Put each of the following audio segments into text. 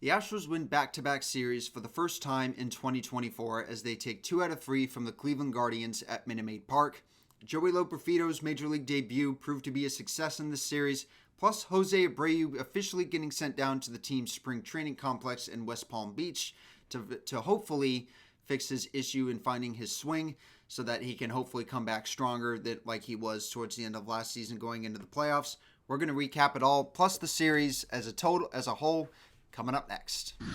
The Astros win back-to-back series for the first time in 2024 as they take 2 out of 3 from the Cleveland Guardians at Minute Maid Park. Joey Loperfito's Major League debut proved to be a success in this series, plus Jose Abreu officially getting sent down to the team's spring training complex in West Palm Beach to hopefully fix his issue in finding his swing so that he can hopefully come back stronger like he was towards the end of last season going into the playoffs. We're going to recap it all, plus the series as a whole, coming up next. Oh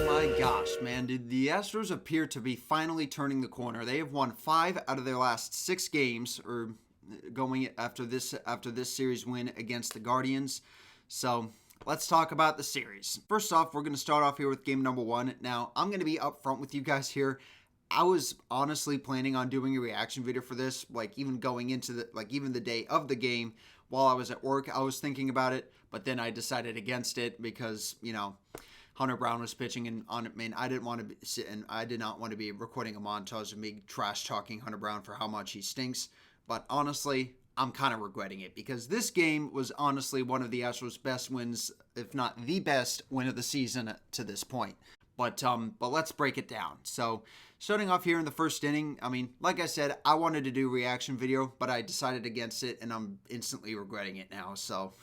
my gosh, man. The Astros appear to be finally turning the corner. They have won 5 out of their last 6 games, or going after this series win against the Guardians. So let's talk about the series. First off, we're going to start off here with game number 1. Now, I'm going to be upfront with you guys here. I was honestly planning on doing a reaction video for this, even going into even the day of the game while I was at work. I was thinking about it, but then I decided against it because, Hunter Brown was pitching, and I did not want to be recording a montage of me trash talking Hunter Brown for how much he stinks. But honestly, I'm kind of regretting it because this game was honestly one of the Astros' best wins, if not the best win of the season to this point. But let's break it down. So starting off here in the first inning, like I said, I wanted to do a reaction video, but I decided against it, and I'm instantly regretting it now. So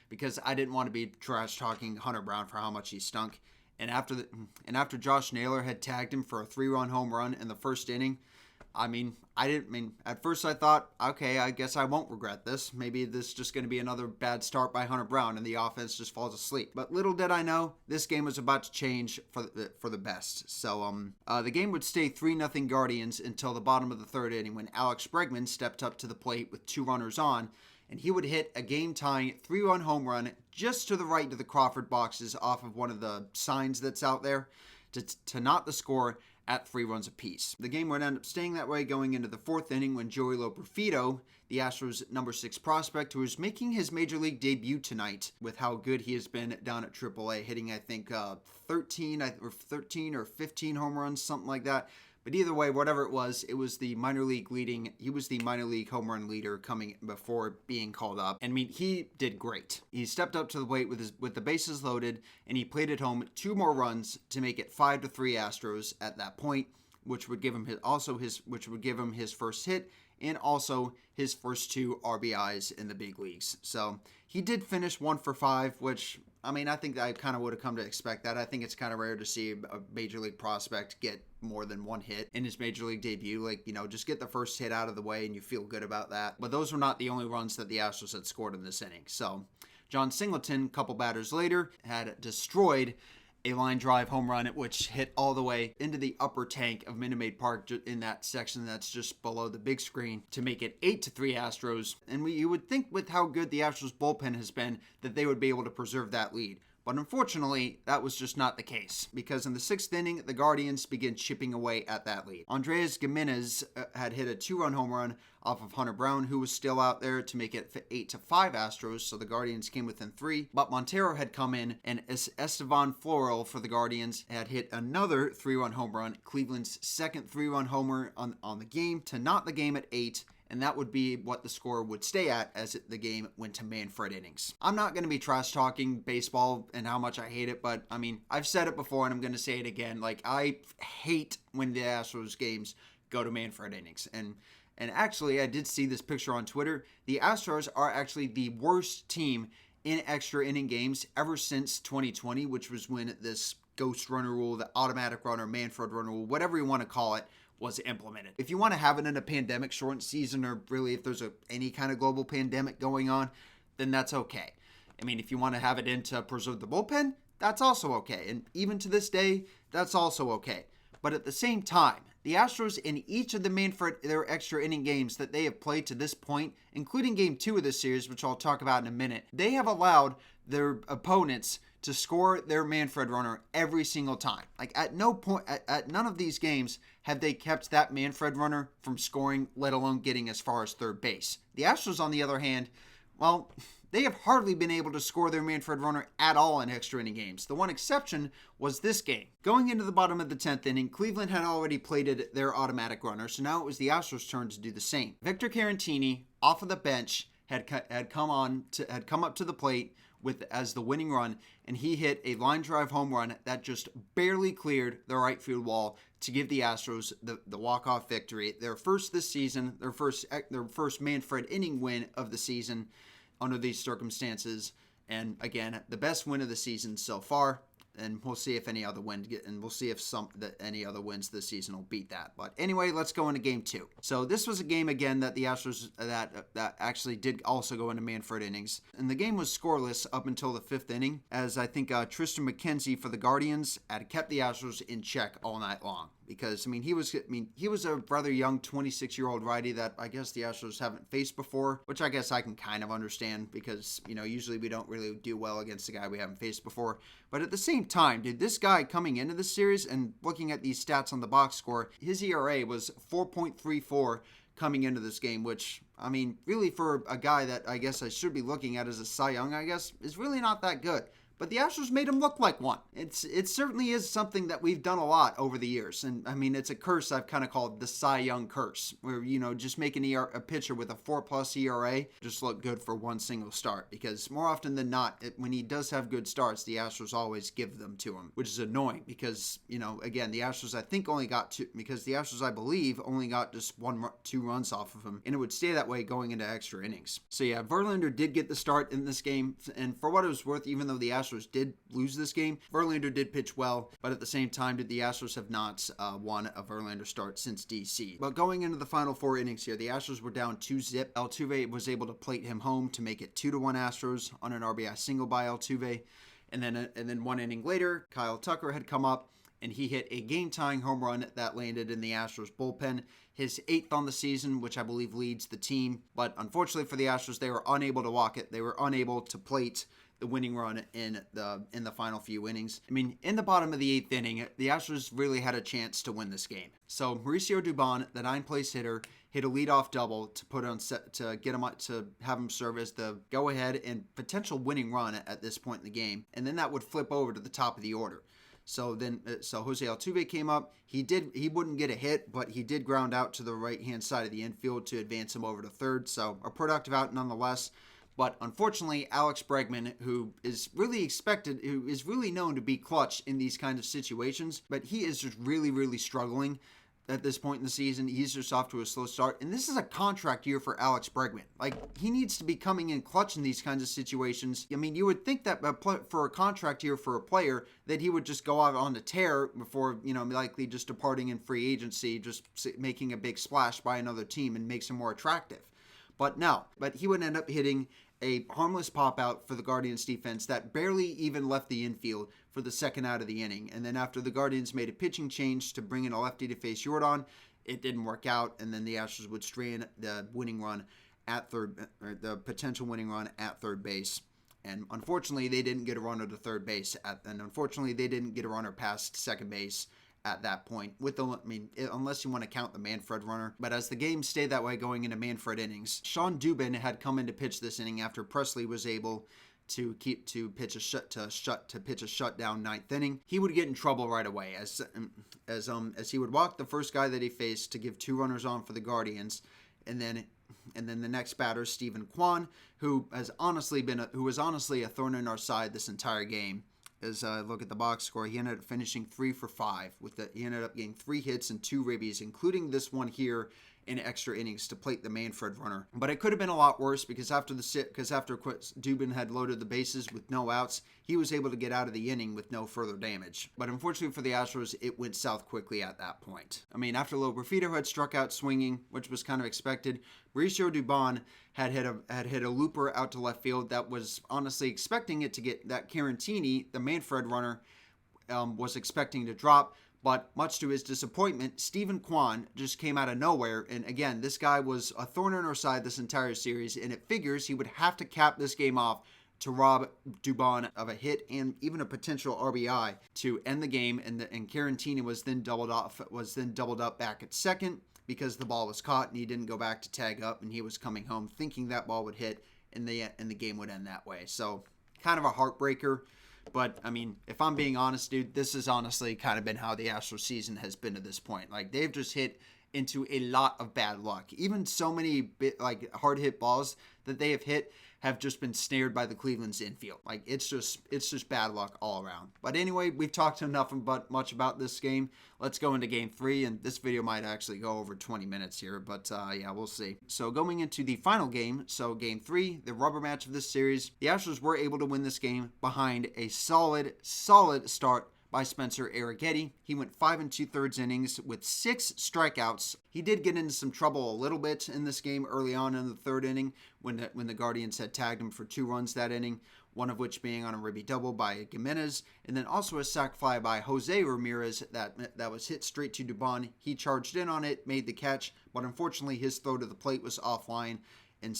because I didn't want to be trash talking Hunter Brown for how much he stunk. And after Josh Naylor had tagged him for a 3-run home run in the first inning, at first I thought, okay, I guess I won't regret this. Maybe this is just going to be another bad start by Hunter Brown and the offense just falls asleep. But little did I know, this game was about to change for the best. So the game would stay 3-0 Guardians until the bottom of the third inning when Alex Bregman stepped up to the plate with 2 runners on, and he would hit a game-tying 3-run home run just to the right of the Crawford boxes off of one of the signs that's out there to knot the score at 3 runs apiece. The game would end up staying that way going into the 4th inning when Joey Loperfito, the Astros' number 6 prospect, who is making his Major League debut tonight with how good he has been down at AAA, hitting, I think, 13 or 15 home runs, something like that. But either way, whatever it was the minor league leading. He was the minor league home run leader coming before being called up. And he did great. He stepped up to the plate with the bases loaded, and he plated home 2 more runs to make it 5-3 Astros at that point, which would give him his first hit and also his first 2 RBIs in the big leagues. So he did finish 1 for 5, which I think I kind of would have come to expect that. I think it's kind of rare to see a major league prospect get more than 1 hit in his major league debut. Just get the first hit out of the way and you feel good about that. But those were not the only runs that the Astros had scored in this inning. So John Singleton, a couple batters later, had destroyed a line drive home run, which hit all the way into the upper tank of Minute Maid Park in that section that's just below the big screen to make it 8-3 Astros. And you would think with how good the Astros bullpen has been that they would be able to preserve that lead. But unfortunately, that was just not the case, because in the 6th inning, the Guardians began chipping away at that lead. Andres Gimenez had hit a 2-run home run off of Hunter Brown, who was still out there to make it 8-5 Astros, so the Guardians came within 3. But Montero had come in, and Estevan Florial for the Guardians had hit another 3-run home run, Cleveland's second 3-run homer on the game to knot the game at 8. And that would be what the score would stay at as the game went to Manfred innings. I'm not going to be trash talking baseball and how much I hate it, but I've said it before and I'm going to say it again. I hate when the Astros games go to Manfred innings. And actually, I did see this picture on Twitter. The Astros are actually the worst team in extra inning games ever since 2020, which was when this ghost runner rule, the automatic runner, Manfred runner rule, whatever you want to call it, was implemented. If you want to have it in a pandemic shortened season, or really if there's any kind of global pandemic going on, then that's okay. If you want to have it in to preserve the bullpen, that's also okay. And even to this day, that's also okay. But at the same time, the Astros in each of their extra inning games that they have played to this point, including game 2 of this series, which I'll talk about in a minute, they have allowed their opponents to score their Manfred runner every single time. At no point, at none of these games have they kept that Manfred runner from scoring, let alone getting as far as third base. The Astros, on the other hand, well, they have hardly been able to score their Manfred runner at all in extra inning games. The one exception was this game. Going into the bottom of the 10th inning, Cleveland had already plated their automatic runner, so now it was the Astros' turn to do the same. Victor Caratini, off of the bench, had come up to the plate as the winning run, and he hit a line drive home run that just barely cleared the right field wall to give the Astros the walk-off victory. Their first this season, their first Manfred inning win of the season under these circumstances, and again, the best win of the season so far. And we'll see if any other wins any other wins this season will beat that. But anyway, let's go into game 2. So this was a game again that the Astros that actually did also go into Manfred innings, and the game was scoreless up until the 5th inning, as I think Tristan McKenzie for the Guardians had kept the Astros in check all night long. Because he was a rather young 26-year-old righty that I guess the Astros haven't faced before, which I guess I can kind of understand because usually we don't really do well against a guy we haven't faced before. But at the same time, dude, this guy coming into the series and looking at these stats on the box score, his ERA was 4.34 coming into this game, which really for a guy that I guess I should be looking at as a Cy Young, I guess, is really not that good. But the Astros made him look like one. It certainly is something that we've done a lot over the years. And it's a curse I've kind of called the Cy Young curse, where, just making a pitcher with a 4+ ERA just look good for one single start. Because more often than not, when he does have good starts, the Astros always give them to him, which is annoying because, again, the Astros I believe only got just 2 runs off of him. And it would stay that way going into extra innings. So yeah, Verlander did get the start in this game. And for what it was worth, even though the Astros did lose this game, Verlander did pitch well, but at the same time, the Astros have not won a Verlander start since DC. But going into the final 4 innings here, the Astros were down 2-0. Altuve was able to plate him home to make it 2-1 Astros on an RBI single by Altuve. And then 1 inning later, Kyle Tucker had come up and he hit a game-tying home run that landed in the Astros bullpen, his 8th on the season, which I believe leads the team. But unfortunately for the Astros, they were unable to walk it. They were unable to plate the winning run in the final few innings. In the bottom of the 8th inning, the Astros really had a chance to win this game. So Mauricio Dubon, the 9th-place hitter, hit a leadoff double to put on set to get him to have him serve as the go-ahead and potential winning run at this point in the game, and then that would flip over to the top of the order. So Jose Altuve came up. He wouldn't get a hit, but he did ground out to the right-hand side of the infield to advance him over to third. So a productive out nonetheless. But unfortunately, Alex Bregman, who is really known to be clutch in these kinds of situations, but he is just really, really struggling at this point in the season. He's just off to a slow start. And this is a contract year for Alex Bregman. He needs to be coming in clutch in these kinds of situations. You would think that for a contract year for a player, that he would just go out on a tear before, likely just departing in free agency, just making a big splash by another team and makes him more attractive. But no, he would end up hitting a harmless pop-out for the Guardians defense that barely even left the infield for the second out of the inning. And then after the Guardians made a pitching change to bring in a lefty to face Jordan, it didn't work out, and then the Astros would strain the winning run at third, or the potential winning run at third base. And unfortunately, they didn't get a runner to third base, and unfortunately, they didn't get a runner past second base at that point, unless you want to count the Manfred runner. But as the game stayed that way going into Manfred innings, Sean Dubin had come in to pitch this inning after Presley was able to pitch a shutdown 9th inning. He would get in trouble right away as he would walk the first guy that he faced to give 2 runners on for the Guardians, and then the next batter, Stephen Kwan, who was honestly a thorn in our side this entire game. As I look at the box score, he ended up finishing 3 for 5. He ended up getting 3 hits and 2 ribbies, including this one here in extra innings to plate the Manfred runner. But it could have been a lot worse because after Dubin had loaded the bases with no outs, he was able to get out of the inning with no further damage. But unfortunately for the Astros, it went south quickly at that point. After Loperfido had struck out swinging, which was kind of expected, Mauricio Dubon had hit a looper out to left field that was honestly expecting it to get that Caratini, the Manfred runner, was expecting to drop. But much to his disappointment, Stephen Kwan just came out of nowhere. And again, this guy was a thorn in our side this entire series. And it figures he would have to cap this game off to rob Dubon of a hit and even a potential RBI to end the game. And Caratini was then doubled up back at second because the ball was caught and he didn't go back to tag up, and he was coming home thinking that ball would hit and the game would end that way. So kind of a heartbreaker. But, I mean, if I'm being honest, dude, this has honestly kind of been how the Astros season has been to this point. Like, they've just hit into a lot of bad luck. Even so many hard hit balls that they have hit have just been snared by the Cleveland's infield. Like, it's just bad luck all around. But anyway, we've talked enough much about this game. Let's go into game 3, and this video might actually go over 20 minutes here, but yeah, we'll see. So going into the final game, so game 3, the rubber match of this series, the Astros were able to win this game behind a solid start by Spencer Arrighetti. He went 5 2/3 innings with 6 strikeouts. He did get into some trouble a little bit in this game early on in the 3rd inning when the Guardians had tagged him for 2 runs that inning, one of which being on a ribby double by Gimenez, and then also a sac fly by Jose Ramirez that was hit straight to Dubon. He charged in on it, made the catch, but unfortunately his throw to the plate was offline. And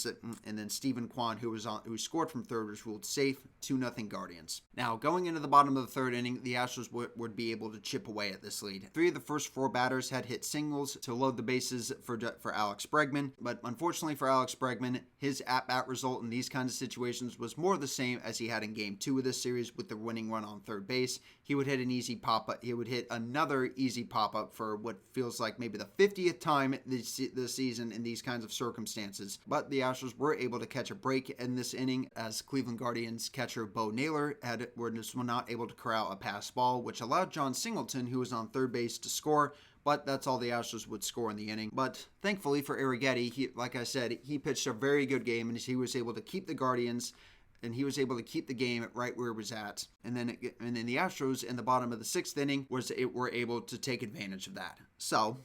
then Stephen Kwan, who scored from third, was ruled safe. 2-0 Guardians. Now, going into the bottom of the 3rd inning, the Astros would be able to chip away at this lead. 3 of the first 4 batters had hit singles to load the bases for Alex Bregman, but unfortunately for Alex Bregman, his at-bat result in these kinds of situations was more the same as he had in Game 2 of this series with the winning run on third base. He would hit an easy pop-up. He would hit another easy pop-up for what feels like maybe the 50th time this season in these kinds of circumstances, but the Astros were able to catch a break in this inning as Cleveland Guardians catcher Bo Naylor was not able to corral a pass ball, which allowed John Singleton, who was on third base, to score. But that's all the Astros would score in the inning. But thankfully for Arrighetti, like I said, he pitched a very good game, and he was able to keep the Guardians, and he was able to keep the game right where it was at. And then the Astros in the bottom of the 6th inning were able to take advantage of that. So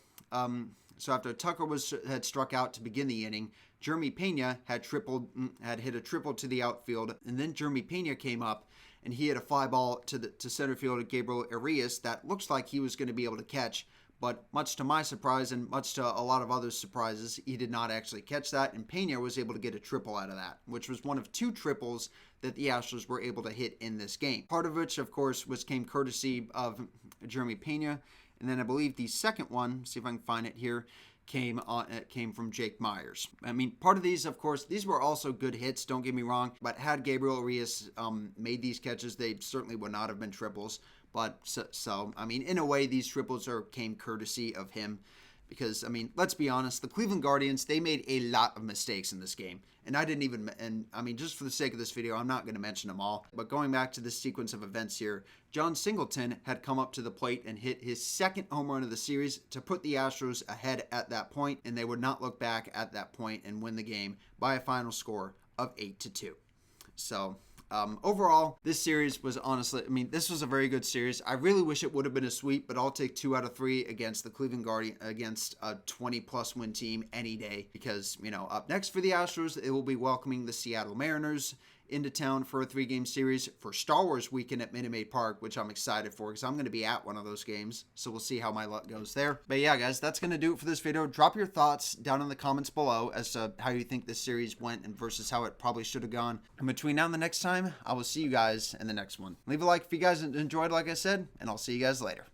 after Tucker had struck out to begin the inning, Jeremy Pena had hit a triple to the outfield, and then Jeremy Pena came up and he hit a fly ball to center field at Gabriel Arias that looks like he was going to be able to catch, but much to my surprise and much to a lot of others' surprises, he did not actually catch that, and Pena was able to get a triple out of that, which was one of 2 triples that the Astros were able to hit in this game. Part of which, of course, came courtesy of Jeremy Pena, and then I believe the second one, see if I can find it here, came from Jake Myers. I mean, part of these, of course, these were also good hits, don't get me wrong, but had Gabriel Arias made these catches, they certainly would not have been triples. But so I mean, in a way, these triples came courtesy of him. Because, I mean, let's be honest, the Cleveland Guardians, they made a lot of mistakes in this game. And I mean, just for the sake of this video, I'm not going to mention them all. But going back to this sequence of events here, John Singleton had come up to the plate and hit his 2nd home run of the series to put the Astros ahead at that point, and they would not look back at that point and win the game by a final score of 8-2. So overall, this series was honestly, I mean, this was a very good series. I really wish it would have been a sweep, but I'll take 2 out of 3 against the Cleveland Guardians, against a 20-plus win team any day, because, you know, up next for the Astros, it will be welcoming the Seattle Mariners into town for a 3-game series for Star Wars weekend at Minute Maid Park, which I'm excited for because I'm going to be at one of those games, so we'll see how my luck goes there. But yeah, guys, that's going to do it for this video. Drop your thoughts down in the comments below as to how you think this series went and versus how it probably should have gone. And between now and the next time, I will see you guys in the next one. Leave a like if you guys enjoyed, like I said, and I'll see you guys later.